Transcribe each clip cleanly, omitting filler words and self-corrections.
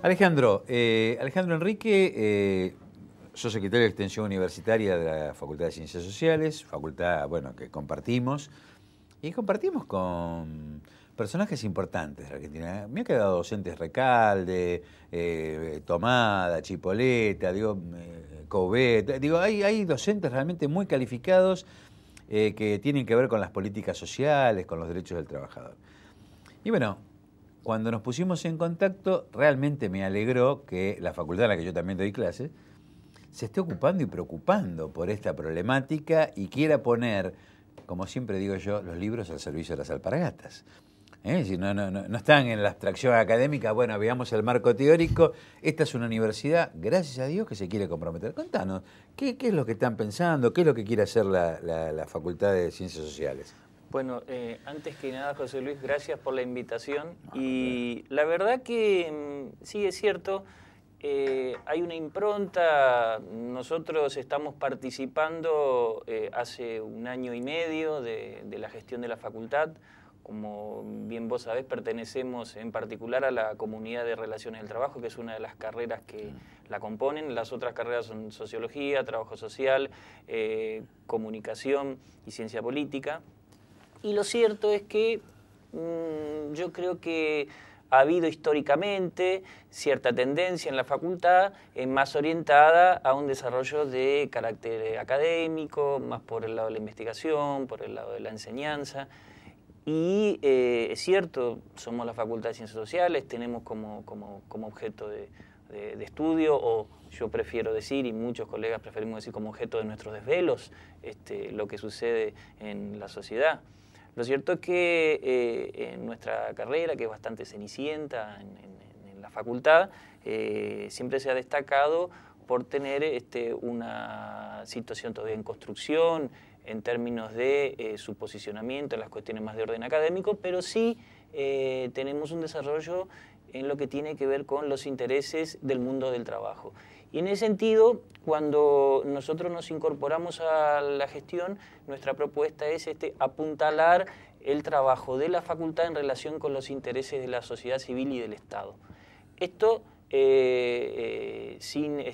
Alejandro Enrique, soy secretario de Extensión Universitaria de la Facultad de Ciencias Sociales, facultad, bueno, que compartimos, y compartimos con personajes importantes de la Argentina. Me ha quedado docentes Recalde, Tomada, Chipoleta, Couvet, hay docentes realmente muy calificados que tienen que ver con las políticas sociales, con los derechos del trabajador. Y bueno, cuando nos pusimos en contacto, realmente me alegró que la facultad en la que yo también doy clases se esté ocupando y preocupando por esta problemática y quiera poner, como siempre digo yo, los libros al servicio de las alpargatas. Si no están en la abstracción académica, bueno, veamos el marco teórico. Esta es una universidad, gracias a Dios, que se quiere comprometer. Contanos, ¿qué es lo que están pensando? ¿Qué es lo que quiere hacer la Facultad de Ciencias Sociales? Bueno, antes que nada, José Luis, gracias por la invitación. Y la verdad que sí es cierto, hay una impronta. Nosotros estamos participando hace 1 año y medio de la gestión de la facultad. Como bien vos sabés, pertenecemos en particular a la comunidad de Relaciones del Trabajo, que es una de las carreras que la componen. Las otras carreras son Sociología, Trabajo Social, Comunicación y Ciencia Política. Y lo cierto es que yo creo que ha habido históricamente cierta tendencia en la facultad más orientada a un desarrollo de carácter académico, más por el lado de la investigación, por el lado de la enseñanza. Y es cierto, somos la Facultad de Ciencias Sociales, tenemos como objeto de estudio, o yo prefiero decir, y muchos colegas preferimos decir, como objeto de nuestros desvelos, lo que sucede en la sociedad. Lo cierto es que en nuestra carrera, que es bastante cenicienta en la facultad, siempre se ha destacado por tener una situación todavía en construcción, en términos de su posicionamiento en las cuestiones más de orden académico, pero sí tenemos un desarrollo en lo que tiene que ver con los intereses del mundo del trabajo. Y en ese sentido, cuando nosotros nos incorporamos a la gestión, nuestra propuesta es apuntalar el trabajo de la facultad en relación con los intereses de la sociedad civil y del Estado. Esto sin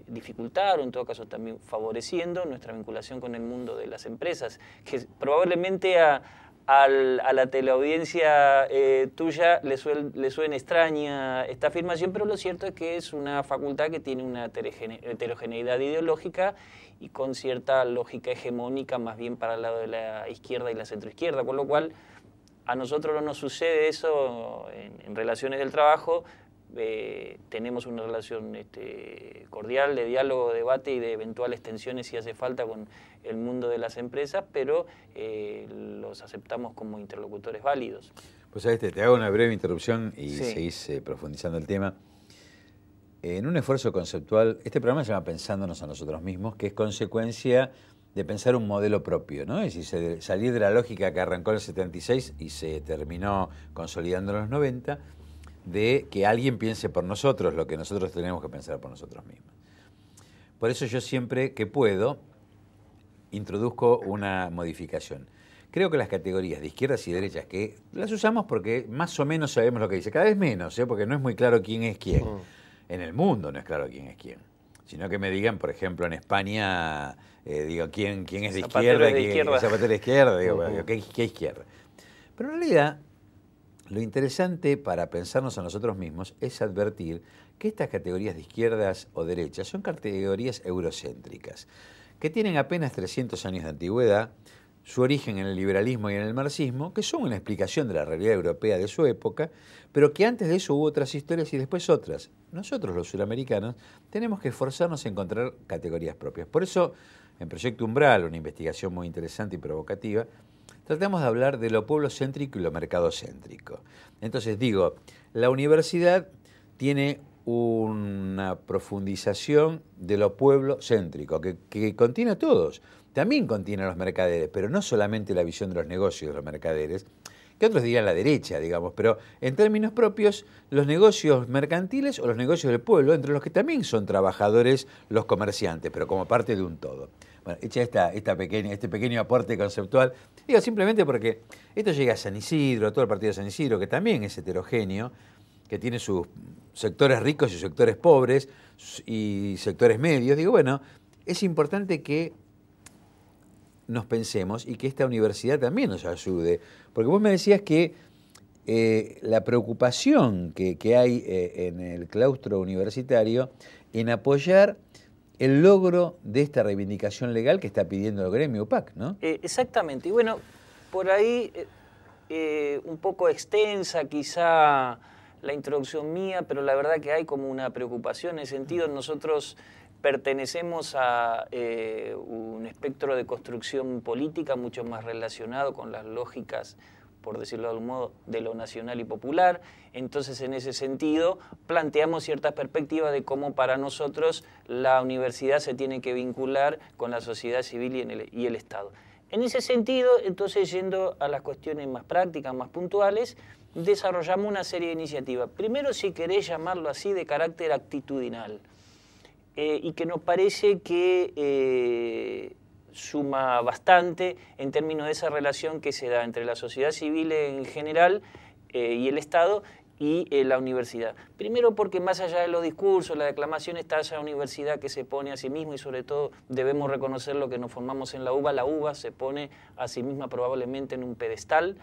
dificultar, o en todo caso también favoreciendo nuestra vinculación con el mundo de las empresas, que probablemente a la teleaudiencia tuya le suene extraña esta afirmación, pero lo cierto es que es una facultad que tiene una heterogeneidad ideológica y con cierta lógica hegemónica más bien para el lado de la izquierda y la centroizquierda, con lo cual a nosotros no nos sucede eso en relaciones del trabajo. Tenemos una relación cordial de diálogo, debate y de eventuales tensiones si hace falta con el mundo de las empresas, pero los aceptamos como interlocutores válidos. Pues te hago una breve interrupción y seguís profundizando el tema. En un esfuerzo conceptual, este programa se llama Pensándonos a nosotros mismos, que es consecuencia de pensar un modelo propio, ¿no? Es decir, salir de la lógica que arrancó en el 76 y se terminó consolidando en los 90, de que alguien piense por nosotros lo que nosotros tenemos que pensar por nosotros mismos. Por eso yo siempre que puedo introduzco una modificación. Creo que las categorías de izquierdas y derechas, que las usamos porque más o menos sabemos lo que dice, cada vez menos, porque no es muy claro quién es quién. En el mundo no es claro quién es quién. Sino que me digan, por ejemplo, en España, quién es de izquierda, quién es Zapatero de izquierda, ¿qué izquierda? Pero en realidad, lo interesante para pensarnos a nosotros mismos es advertir que estas categorías de izquierdas o derechas son categorías eurocéntricas, que tienen apenas 300 años de antigüedad, su origen en el liberalismo y en el marxismo, que son una explicación de la realidad europea de su época, pero que antes de eso hubo otras historias y después otras. Nosotros, los suramericanos, tenemos que esforzarnos en encontrar categorías propias. Por eso, en Proyecto Umbral, una investigación muy interesante y provocativa, tratamos de hablar de lo pueblo-céntrico y lo mercado-céntrico. Entonces digo, la universidad tiene una profundización de lo pueblo-céntrico, que contiene a todos. También contiene a los mercaderes, pero no solamente la visión de los negocios de los mercaderes, que otros dirían la derecha, digamos, pero en términos propios, los negocios mercantiles o los negocios del pueblo, entre los que también son trabajadores los comerciantes, pero como parte de un todo. Bueno, hecha este pequeño aporte conceptual, digo simplemente porque esto llega a San Isidro, todo el partido de San Isidro, que también es heterogéneo, que tiene sus sectores ricos y sectores pobres y sectores medios. Digo, bueno, es importante que nos pensemos y que esta universidad también nos ayude. Porque vos me decías que la preocupación que hay en el claustro universitario en apoyar el logro de esta reivindicación legal que está pidiendo el gremio UPAC, ¿no? Exactamente. Y bueno, por ahí un poco extensa quizá la introducción mía, pero la verdad que hay como una preocupación en ese sentido. Nosotros pertenecemos a un espectro de construcción política mucho más relacionado con las lógicas, por decirlo de algún modo, de lo nacional y popular. Entonces, en ese sentido, planteamos ciertas perspectivas de cómo para nosotros la universidad se tiene que vincular con la sociedad civil y el Estado. En ese sentido, entonces, yendo a las cuestiones más prácticas, más puntuales, desarrollamos una serie de iniciativas. Primero, si querés llamarlo así, de carácter actitudinal, y que nos parece que suma bastante en términos de esa relación que se da entre la sociedad civil en general y el Estado y la universidad. Primero porque más allá de los discursos, la declamación, está esa universidad que se pone a sí misma y sobre todo debemos reconocer lo que nos formamos en la UBA se pone a sí misma probablemente en un pedestal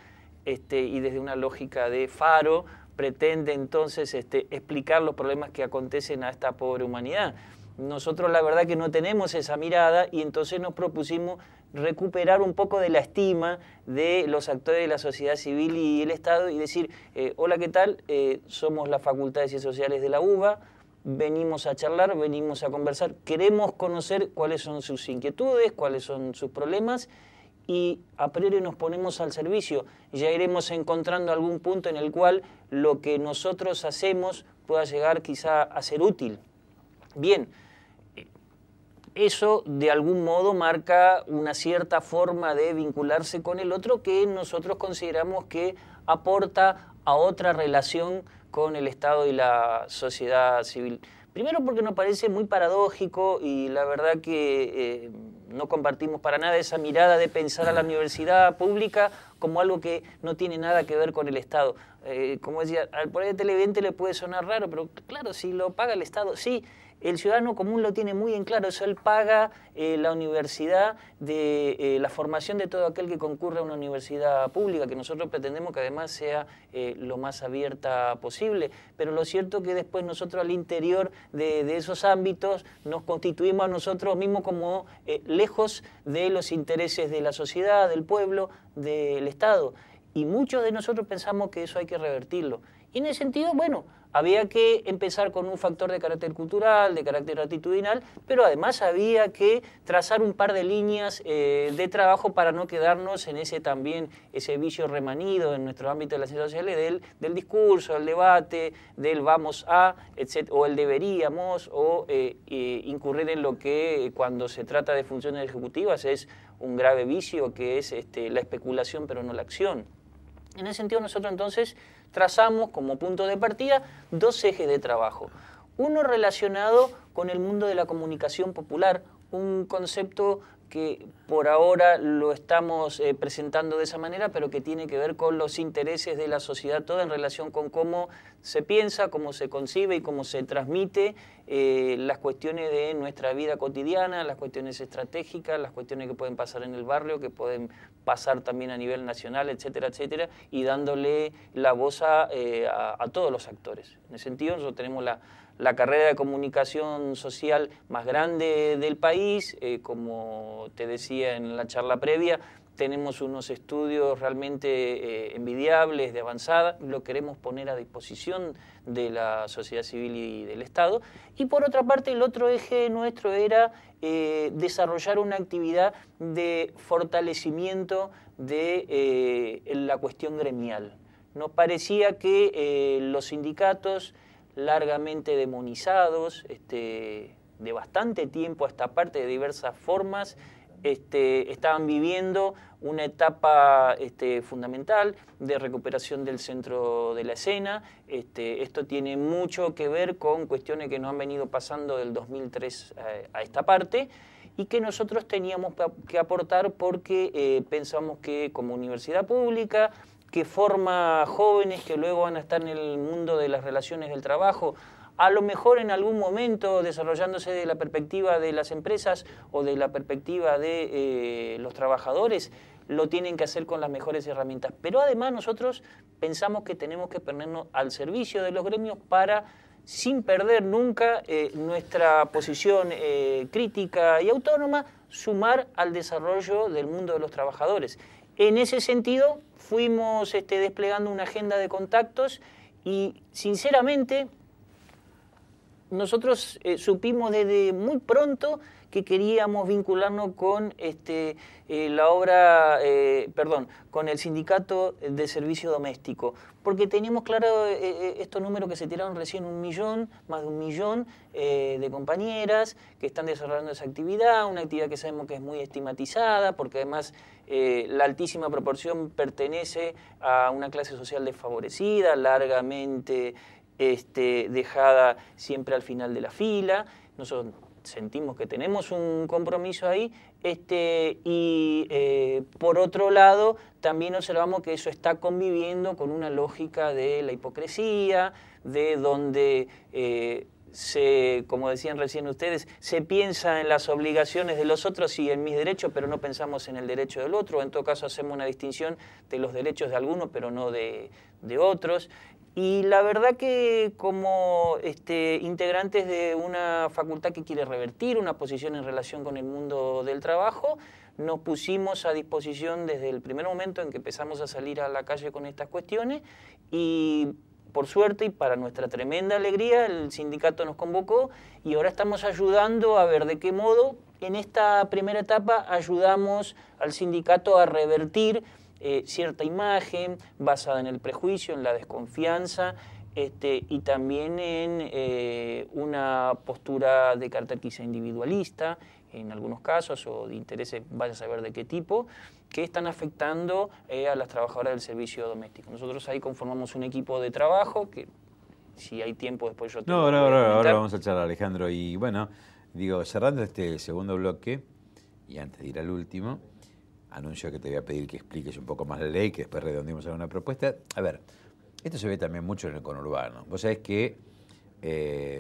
y desde una lógica de faro pretende entonces explicar los problemas que acontecen a esta pobre humanidad. Nosotros la verdad que no tenemos esa mirada y entonces nos propusimos recuperar un poco de la estima de los actores de la sociedad civil y el Estado y decir, hola, ¿qué tal? Somos la Facultad de Ciencias Sociales de la UBA, venimos a charlar, venimos a conversar, queremos conocer cuáles son sus inquietudes, cuáles son sus problemas y a priori nos ponemos al servicio. Ya iremos encontrando algún punto en el cual lo que nosotros hacemos pueda llegar quizá a ser útil. Bien, eso de algún modo marca una cierta forma de vincularse con el otro que nosotros consideramos que aporta a otra relación con el Estado y la sociedad civil. Primero porque nos parece muy paradójico y la verdad que no compartimos para nada esa mirada de pensar a la universidad pública como algo que no tiene nada que ver con el Estado. Como decía, por ahí el televidente le puede sonar raro, pero claro, si lo paga el Estado, sí. El ciudadano común lo tiene muy en claro, eso él paga la universidad, la formación de todo aquel que concurre a una universidad pública, que nosotros pretendemos que además sea lo más abierta posible. Pero lo cierto es que después nosotros al interior de esos ámbitos nos constituimos a nosotros mismos como lejos de los intereses de la sociedad, del pueblo, del Estado. Y muchos de nosotros pensamos que eso hay que revertirlo. Y en ese sentido, bueno, había que empezar con un factor de carácter cultural, de carácter actitudinal, pero además había que trazar un par de líneas de trabajo para no quedarnos en ese vicio remanido en nuestro ámbito de las ciencias sociales del discurso, del debate, del vamos a, etc., o el deberíamos, o incurrir en lo que cuando se trata de funciones ejecutivas es un grave vicio, que es la especulación pero no la acción. En ese sentido nosotros entonces trazamos como punto de partida dos ejes de trabajo. Uno relacionado con el mundo de la comunicación popular, un concepto que por ahora lo estamos presentando de esa manera, pero que tiene que ver con los intereses de la sociedad toda en relación con cómo se piensa, cómo se concibe y cómo se transmite las cuestiones de nuestra vida cotidiana, las cuestiones estratégicas, las cuestiones que pueden pasar en el barrio, que pueden pasar también a nivel nacional, etcétera, etcétera, y dándole la voz a todos los actores. En ese sentido, nosotros tenemos la carrera de comunicación social más grande del país, como te decía en la charla previa, tenemos unos estudios realmente envidiables, de avanzada, lo queremos poner a disposición de la sociedad civil y del Estado. Y por otra parte, el otro eje nuestro era desarrollar una actividad de fortalecimiento de la cuestión gremial. Nos parecía que los sindicatos, largamente demonizados, de bastante tiempo a esta parte, de diversas formas, estaban viviendo una etapa fundamental de recuperación del centro de la escena. Esto tiene mucho que ver con cuestiones que nos han venido pasando del 2003 a esta parte y que nosotros teníamos que aportar porque pensamos que como universidad pública, que forma jóvenes que luego van a estar en el mundo de las relaciones del trabajo, a lo mejor en algún momento desarrollándose de la perspectiva de las empresas o de la perspectiva de los trabajadores, lo tienen que hacer con las mejores herramientas. Pero además nosotros pensamos que tenemos que ponernos al servicio de los gremios para, sin perder nunca nuestra posición crítica y autónoma, sumar al desarrollo del mundo de los trabajadores. En ese sentido, fuimos desplegando una agenda de contactos y, sinceramente, nosotros supimos desde muy pronto que queríamos vincularnos con con el sindicato de servicio doméstico, porque teníamos claro estos números que se tiraron recién, 1 millón, más de 1 millón de compañeras que están desarrollando esa actividad, una actividad que sabemos que es muy estigmatizada, porque además la altísima proporción pertenece a una clase social desfavorecida, largamente dejada siempre al final de la fila. Nosotros sentimos que tenemos un compromiso ahí y por otro lado también observamos que eso está conviviendo con una lógica de la hipocresía, de donde como decían recién ustedes, se piensa en las obligaciones de los otros y en mis derechos, pero no pensamos en el derecho del otro. En todo caso hacemos una distinción de los derechos de algunos, pero no de otros. Y la verdad que como integrantes de una facultad que quiere revertir una posición en relación con el mundo del trabajo, nos pusimos a disposición desde el primer momento en que empezamos a salir a la calle con estas cuestiones y por suerte y para nuestra tremenda alegría el sindicato nos convocó y ahora estamos ayudando a ver de qué modo en esta primera etapa ayudamos al sindicato a revertir cierta imagen basada en el prejuicio, en la desconfianza y también en una postura de carácter quizá individualista, en algunos casos, o de intereses, vaya a saber de qué tipo, que están afectando a las trabajadoras del servicio doméstico. Nosotros ahí conformamos un equipo de trabajo que, si hay tiempo, después yo te lo voy a comentar. Ahora vamos a charlar, Alejandro. Y bueno, digo, cerrando este segundo bloque, y antes de ir al último, anuncio que te voy a pedir que expliques un poco más la ley, que después redondeemos alguna propuesta. A ver, esto se ve también mucho en el conurbano. Vos sabés que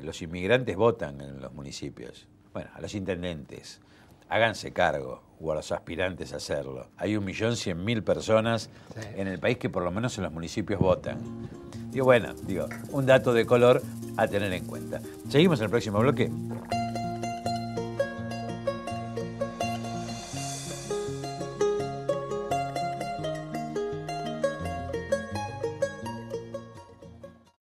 los inmigrantes votan en los municipios. Bueno, a los intendentes, háganse cargo, o a los aspirantes a hacerlo. Hay 1.100.000 personas en el país que por lo menos en los municipios votan. Digo, un dato de color a tener en cuenta. Seguimos en el próximo bloque.